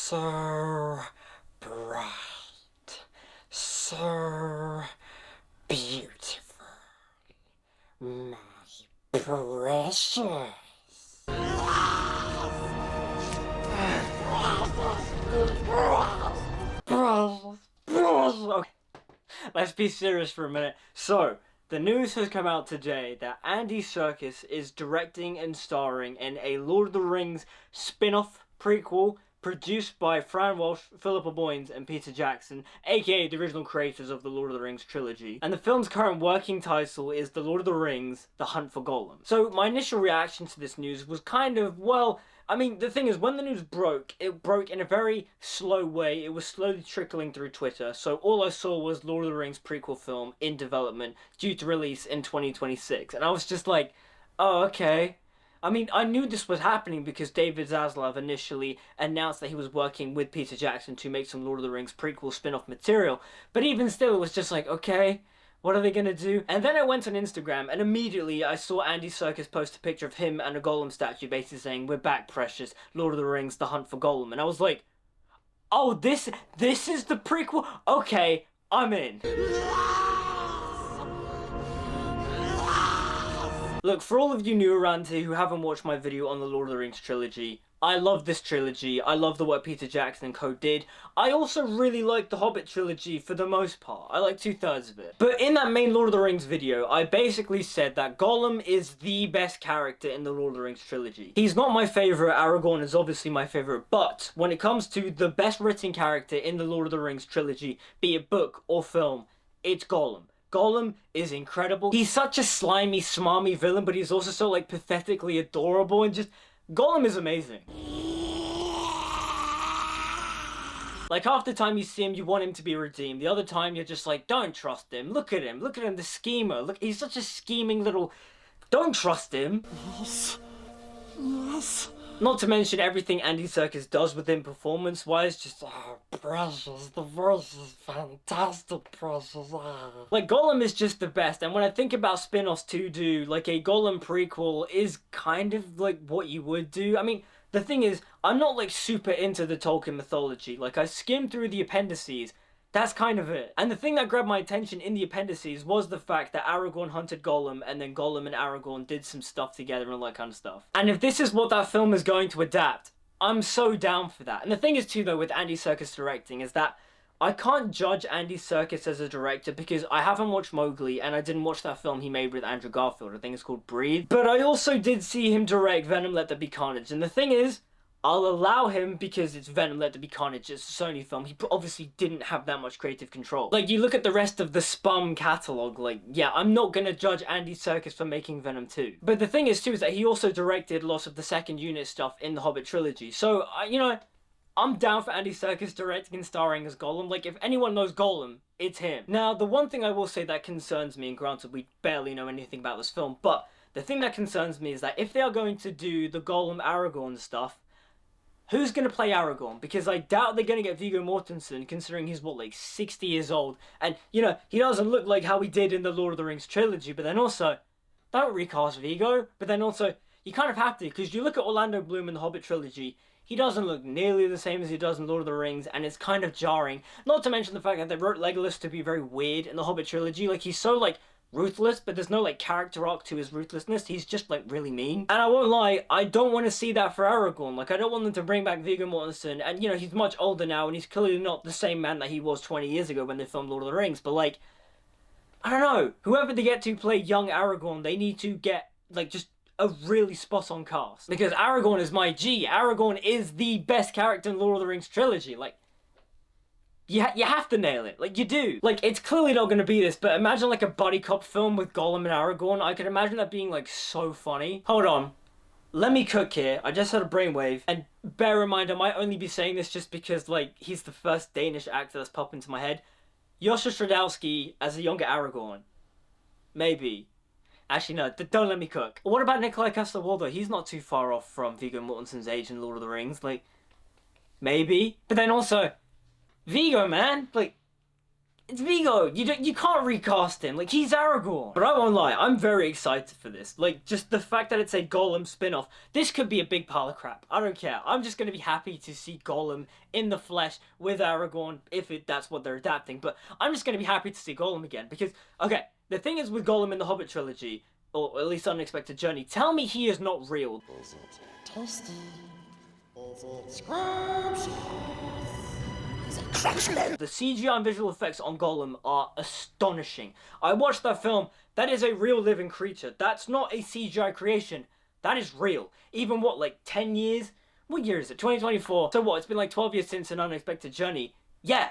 so bright, so beautiful, my precious. Okay. Let's be serious for a minute. So, the news has come out today that Andy Serkis is directing and starring in a Lord of the Rings spin-off prequel produced by Fran Walsh, Philippa Boyens, and Peter Jackson, aka the original creators of the Lord of the Rings trilogy. And the film's current working title is The Lord of the Rings: The Hunt for Gollum. So my initial reaction to this news was kind of, well, I mean, the thing is, when the news broke, it broke in a very slow way. It was slowly trickling through Twitter, so all I saw was Lord of the Rings prequel film in development, due to release in 2026. And I was just like, oh, okay. I mean, I knew this was happening because David Zaslav initially announced that he was working with Peter Jackson to make some Lord of the Rings prequel spin-off material. But even still, it was just like, okay, what are they gonna do? And then I went on Instagram, and immediately I saw Andy Serkis post a picture of him and a Gollum statue basically saying, "We're back, precious, Lord of the Rings, The Hunt for Gollum." And I was like, oh, this is the prequel? Okay, I'm in. Look, for all of you new around here who haven't watched my video on the Lord of the Rings trilogy, I love this trilogy. I love the work Peter Jackson and co did. I also really like the Hobbit trilogy for the most part. I like 2/3 of it. But in that main Lord of the Rings video, I basically said that Gollum is the best character in the Lord of the Rings trilogy. He's not my favourite, Aragorn is obviously my favourite, but when it comes to the best written character in the Lord of the Rings trilogy, be it book or film, it's Gollum. Gollum is incredible. He's such a slimy, smarmy villain, but he's also so, like, pathetically adorable, and just... Gollum is amazing. Like, half the time you see him, you want him to be redeemed. The other time, you're just like, don't trust him. Look at him, the schemer. Look, he's such a scheming little... Don't trust him. Yes. Not to mention everything Andy Serkis does within performance-wise, just, oh, precious, the voice is fantastic, precious, oh. Like, Gollum is just the best, and when I think about spin-offs to do, like, a Gollum prequel is kind of, like, what you would do. I mean, the thing is, I'm not, like, super into the Tolkien mythology. Like, I skimmed through the appendices. That's kind of it. And the thing that grabbed my attention in the appendices was the fact that Aragorn hunted Gollum, and then Gollum and Aragorn did some stuff together and all that kind of stuff. And if this is what that film is going to adapt, I'm so down for that. And the thing is too, though, with Andy Serkis directing, is that I can't judge Andy Serkis as a director because I haven't watched Mowgli, and I didn't watch that film he made with Andrew Garfield. I think it's called Breathe. But I also did see him direct Venom Let There Be Carnage. And the thing is, I'll allow him because it's Venom Let There Be Carnage, it's a Sony film. He obviously didn't have that much creative control. Like, you look at the rest of the Spum catalogue, like, yeah, I'm not gonna judge Andy Serkis for making Venom 2. But the thing is, too, is that he also directed lots of the second unit stuff in the Hobbit trilogy. So, you know, I'm down for Andy Serkis directing and starring as Gollum. Like, if anyone knows Gollum, it's him. Now, the one thing I will say that concerns me, and granted, we barely know anything about this film, but the thing that concerns me is that if they are going to do the Gollum Aragorn stuff, who's going to play Aragorn? Because I doubt they're going to get Viggo Mortensen, considering he's, what, like 60 years old. And, you know, he doesn't look like how he did in the Lord of the Rings trilogy. But then also, don't recast Viggo. But then also, you kind of have to. Because you look at Orlando Bloom in the Hobbit trilogy, he doesn't look nearly the same as he does in Lord of the Rings. And it's kind of jarring. Not to mention the fact that they wrote Legolas to be very weird in the Hobbit trilogy. Like, he's so, like, ruthless, but there's no, like, character arc to his ruthlessness. He's just, like, really mean. And I won't lie, I don't want to see that for Aragorn. Like, I don't want them to bring back Viggo Mortensen, and, you know, he's much older now, and he's clearly not the same man that he was 20 years ago when they filmed Lord of the Rings, but, like, I don't know. Whoever they get to play young Aragorn, they need to get, like, just a really spot-on cast. Because Aragorn is my G. Aragorn is the best character in Lord of the Rings trilogy. Like, you have to nail it. Like, you do. Like, it's clearly not going to be this, but imagine, like, a buddy cop film with Gollum and Aragorn. I could imagine that being, like, so funny. Hold on. Let me cook here. I just had a brainwave. And bear in mind, I might only be saying this just because, like, he's the first Danish actor that's popped into my head. Yosha Stradowski as a younger Aragorn. Maybe. Actually, no, don't let me cook. What about Nikolai Coster-Waldau? He's not too far off from Viggo Mortensen's age in Lord of the Rings. Like, maybe. But then also, Viggo, man, like, It's Viggo. You can't recast him. Like, he's Aragorn. But I won't lie, I'm very excited for this. Like, just the fact that it's a Gollum spin-off. This could be a big pile of crap. I don't care. I'm just gonna be happy to see Gollum in the flesh with Aragorn, if that's what they're adapting. But I'm just gonna be happy to see Gollum again. Because, okay, the thing is with Gollum in the Hobbit trilogy, or at least Unexpected Journey, tell me he is not real. Is it tasty? Is it scrumptious? Is it excellent? The CGI and visual effects on Gollum are astonishing. I watched that film. That is a real living creature. That's not a CGI creation. That is real. Even what, like 10 years? What year is it? 2024. So what, it's been like 12 years since An Unexpected Journey. Yeah,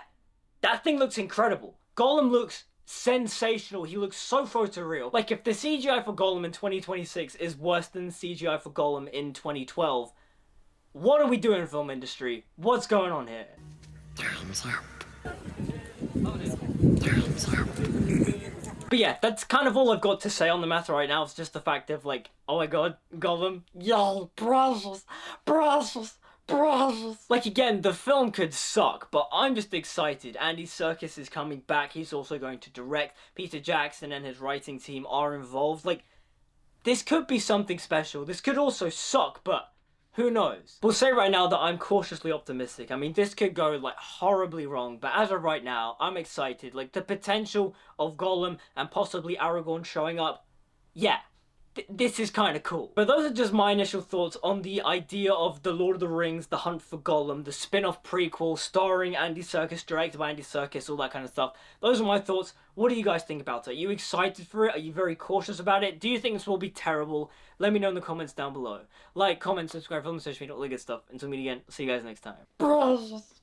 that thing looks incredible. Gollum looks sensational. He looks so photoreal. Like, if the CGI for Gollum in 2026 is worse than the CGI for Gollum in 2012, what are we doing in the film industry? What's going on here? Time's up. Time's up. But yeah, that's kind of all I've got to say on the matter right now. It's just the fact of like, oh my god, Gollum, yo, precious. Like, again, the film could suck, but I'm just excited. Andy Serkis is coming back. He's also going to direct. Peter Jackson and his writing team are involved. Like, this could be something special. This could also suck, but who knows? We'll say right now that I'm cautiously optimistic. I mean, this could go, like, horribly wrong, but as of right now, I'm excited. Like, the potential of Gollum and possibly Aragorn showing up, yeah. This is kind of cool. But those are just my initial thoughts on the idea of The Lord of the Rings, The Hunt for Gollum, the spin-off prequel starring Andy Serkis, directed by Andy Serkis, all that kind of stuff. Those are my thoughts. What do you guys think about it? Are you excited for it? Are you very cautious about it? Do you think this will be terrible? Let me know in the comments down below. Like, comment, subscribe, follow me on social media, all the good stuff. Until we meet again, see you guys next time. Precious.